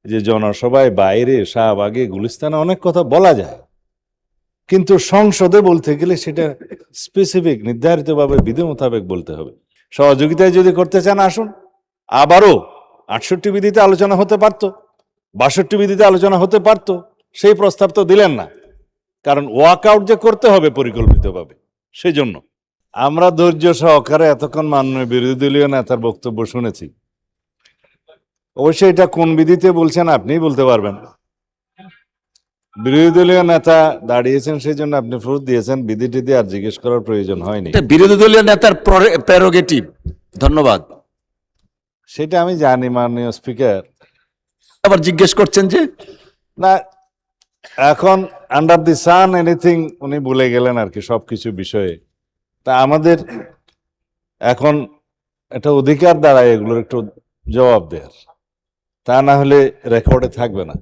যে জনসভায়, বাইরে, শাহবাগে, গুলিস্তানে অনেক কথা বলা যায়, কিন্তু সংসদে বলতে গেলে সেটা স্পেসিফিক, নির্ধারিতভাবে বিধি মোতাবেক বলতে হবে। সহযোগিতায় যদি করতে চান আসুন, আবারও 68 বিধিতে আলোচনা হতে পারত, 62 বিধিতে আলোচনা হতে পারত, সেই প্রস্তাব তো দিলেন না। কারণ ওয়াকআউট যে করতে হবে পরিকল্পিতভাবে, সেই জন্য আমরা ধৈর্য সহকারে এতক্ষণ মাননীয় বিরোধী দলীয় নেতার বক্তব্য শুনেছি। অবশ্যই এটা কোন বিধিতে বলছেন আপনিই বলতে পারবেন। বিরোধী দলীয় নেতা দাঁড়িয়েছেন, সেই জন্য আপনি প্রুফ দিয়েছেন, বিধি টিধি আর জিজ্ঞেস করার প্রয়োজন হয়নি। বিরোধী দলীয় নেতার প্রেরোগেটিভ। ধন্যবাদ। সেটা আমি জানি মাননীয় স্পিকার। আবার জিজ্ঞেস করছেন যে না, এখন আন্ডার দি সান এনিথিং উনি বলে গেলেন আর কি, সবকিছু বিষয়ে। তা আমাদের এখন একটা অধিকার দাঁড়ায় এগুলোর একটু জবাব দেওয়ার, তা না হলে রেকর্ডে থাকবে না।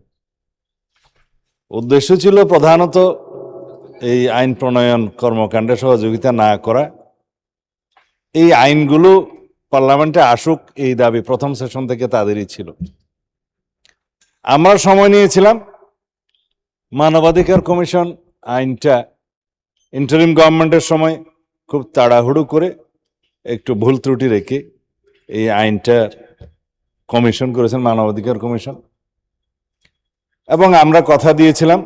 উদ্দেশ্য ছিল প্রধানত এই আইন প্রণয়ন কর্মকাণ্ডে সহযোগিতা না করা, এই আইনগুলো পার্লামেন্টে আসুক, এই দাবি প্রথম সেশন থেকে তাদেরই ছিল। আমরা সময় নিয়েছিলাম, মানবাধিকার কমিশন আইনটা ইন্টারিম গভর্নমেন্টের সময় খুব তাড়াহুড়ো করে একটু ভুল ত্রুটি রেখে এই আইনটা কমিশন করেছেন, মানবাধিকার কমিশন। এবং আমরা কথা দিয়েছিলাম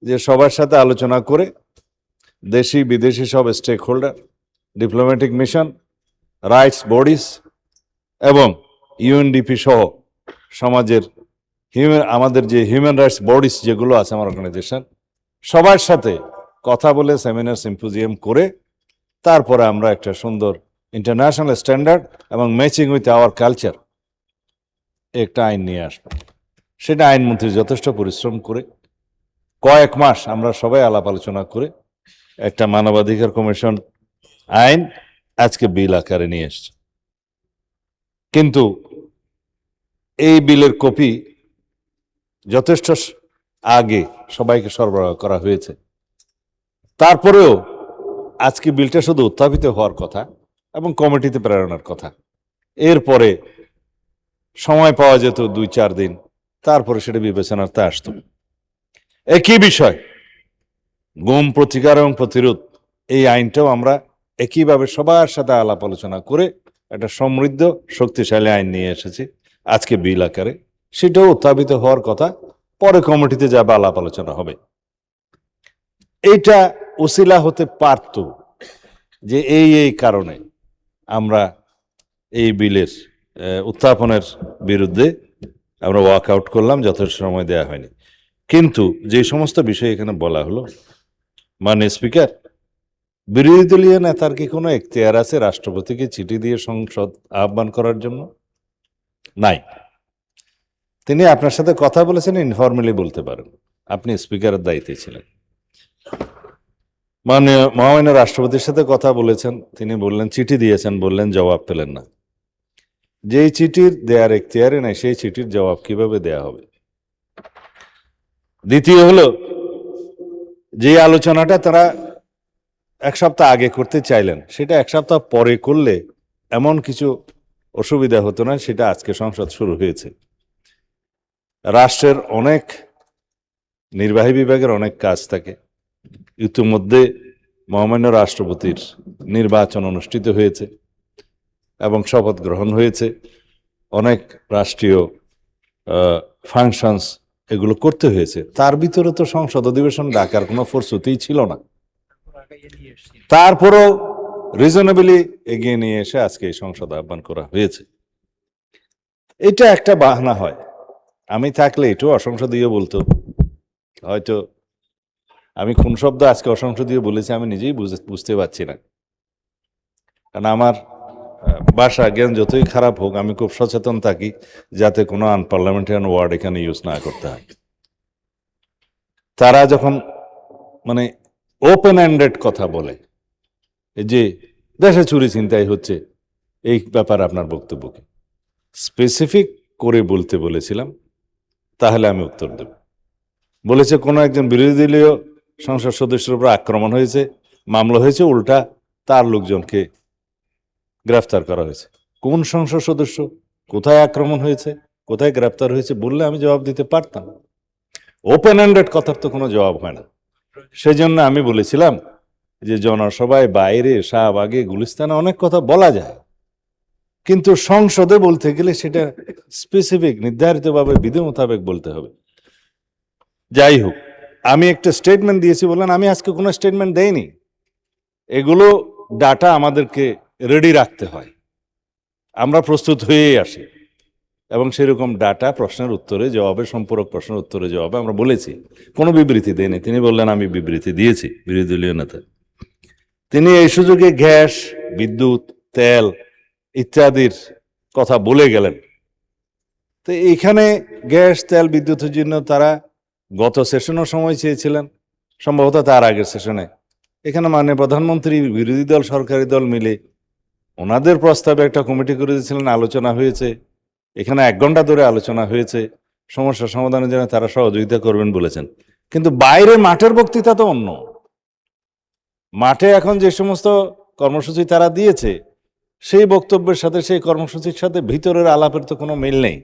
যে সবার সাথে আলোচনা করে দেশি বিদেশি সব stakeholder, diplomatic mission, rights bodies এবং ইউএনডিপি সহ সমাজের আমাদের যে হিউম্যান রাইটস বডিজ যেগুলো আছে আমার অর্গানাইজেশন, সবার সাথে কথা বলে সেমিনার সিম্পোজিয়াম করে তারপরে আমরা একটা সুন্দর ইন্টারন্যাশনাল স্ট্যান্ডার্ড এবং ম্যাচিং উইথ আওয়ার কালচার একটা আইন নিয়ে আসবো। সেটা আইনমন্ত্রী যথেষ্ট পরিশ্রম করে কয়েক মাস আমরা সবাই আলাপ আলোচনা করে একটা মানবাধিকার কমিশন আইন আজকে বিল আকারে নিয়ে এসছে। কিন্তু এই বিলের কপি যথেষ্ট আগে সবাইকে সরবরাহ করা হয়েছে। তারপরেও আজকে বিলটা শুধু উত্থাপিত হওয়ার কথা এবং কমিটিতে প্রেরণের কথা। এরপরে সময় পাওয়া যেত 2-4 দিন, তারপরে সেটা বিবেচনাতে আসতো। একই বিষয় গুম প্রতিকার এবং প্রতিরোধ, এই আইনটাও আমরা একইভাবে সবার সাথে আলাপ আলোচনা করে একটা সমৃদ্ধ শক্তিশালী আইন নিয়ে এসেছি আজকে বিল আকারে। সেটাও উত্থাপিত হওয়ার কথা, পরে কমিটিতে যাবে, আলাপ আলোচনা হবে। এইটা উসিলা হতে পারত যে এই কারণে আমরা এই বিলের উত্থাপনের বিরুদ্ধে আমরা ওয়াকআউট করলাম, যথেষ্ট সময় দেওয়া হয়নি। কিন্তু যে সমস্ত বিষয় এখানে বলা হলো, মাননীয় স্পিকার, বিরোধী দলীয় নেতার কি কোনো এখতিয়ার আছে রাষ্ট্রপতিকে চিঠি দিয়ে সংসদ আহ্বান করার জন্য? নাই। তিনি আপনার সাথে কথা বলেছেন, ইনফর্মালি বলতে পারেন, আপনি স্পিকারের দায়িত্বে ছিলেন। মাননীয় মহামান্য রাষ্ট্রপতির সাথে কথা বলেছেন, তিনি বললেন, চিঠি দিয়েছেন, বললেন জবাব পেলেন না। যেই চিঠির দেয়ার এখতিয়ারে নাই, সেই চিঠির জবাব কিভাবে দেয়া হবে? দ্বিতীয় হলো, যে আলোচনাটা তারা 1 সপ্তাহ আগে করতে চাইলেন, সেটা 1 সপ্তাহ পরে করলে এমন কিছু অসুবিধা হতো না। সেটা আজকে সংসদ শুরু হয়েছে। রাষ্ট্রের অনেক নির্বাহী বিভাগের অনেক কাজ থাকে। ইতিমধ্যে মহামান্য রাষ্ট্রপতির নির্বাচন অনুষ্ঠিত হয়েছে এবং শপথ গ্রহণ হয়েছে। অনেক রাষ্ট্রীয় ফাংশনস এগুলো করতে হয়েছে। তার ভিতরে তো সংসদ অধিবেশন ডাকার কোনো প্রস্তুতিই ছিল না। তারপরেও রিজনেবলি এগিয়ে নিয়ে এসে আজকে এই সংসদ আহ্বান করা হয়েছে। এটা একটা বাহানা হয়। আমি থাকলে এটাও অসংসদীয় বলতো। হয়তো আমি কোন শব্দ আজকে অসংসদীয় বলেছি আমি নিজেই বুঝতে পারছি না। কারণ আমার ভাষা জ্ঞান যতই খারাপ হোক, আমি খুব সচেতন থাকি যাতে কোনো আনপার্লামেন্টারিয়ান ওয়ার্ড এখানে ইউজ না করতে হয়। তারা যখন মানে ওপেন হ্যান্ডেড কথা বলে, যে দেশে চুরি ছিনতাই হচ্ছে, এই ব্যাপারে আপনার বক্তব্য কি? স্পেসিফিক করে বলতে বলেছিলাম, তাহলে আমি উত্তর দেব। বলেছে কোনো একজন বিরোধী দলীয় সংসদ সদস্যের উপর আক্রমণ হয়েছে, মামলা হয়েছে, উল্টা তার লোকজনকে গ্রেফতার করা হয়েছে। কোন সংসদ সদস্য, কোথায় আক্রমণ হয়েছে, কোথায় গ্রেপ্তার হয়েছে বললে আমি জবাব দিতে পারতাম। ওপেন এন্ডেড কথার তো কোনো জবাব হয় না। সেই জন্য আমি বলেছিলাম যে জনসভায়, বাইরে, শাহবাগে, গুলিস্তানে অনেক কথা বলা যায়, কিন্তু সংসদে বলতে গেলে সেটা স্পেসিফিক, নির্ধারিতভাবে বিধি মোতাবেক বলতে হবে। যাই হোক, আমি একটা স্টেটমেন্ট দিয়েছি বললেন, আমি আজকে কোনো স্টেটমেন্ট দেইনি। এগুলো ডাটা আমাদেরকে রেডি রাখতে হয়, আমরা প্রস্তুত হয়েই আসি, এবং সেরকম ডাটা প্রশ্নের উত্তরে জবাবে, সম্পূরক প্রশ্নের উত্তরে জবাবে আমরা বলেছি, কোনো বিবৃতি দেয়নি। তিনি বললেন আমি বিবৃতি দিয়েছি, বিরোধী দলীয় নেতা। তিনি এই সুযোগে গ্যাস, বিদ্যুৎ, তেল ইত্যাদির কথা বলে গেলেন। তো এইখানে গ্যাস, তেল, বিদ্যুতের জন্য তারা গত সেশনও সময় চেয়েছিলেন, সম্ভবত তার আগের সেশনে। এখানে মাননীয় প্রধানমন্ত্রী, বিরোধী দল, সরকারি দল মিলে ওনাদের প্রস্তাবে একটা কমিটি করে দিয়েছিলেন, আলোচনা হয়েছে। এখানে 1 ঘন্টা ধরে আলোচনা হয়েছে, সমস্যা সমাধানের জন্য তারা সহযোগিতা করবেন বলেছেন। কিন্তু বাইরে মাঠের বক্তৃতা তো অন্য। মাঠে এখন যে সমস্ত কর্মসূচি তারা দিয়েছে, সেই বক্তব্যের সাথে, সেই কর্মসূচির সাথে ভিতরের আলাপের তো কোনো মিল নেই।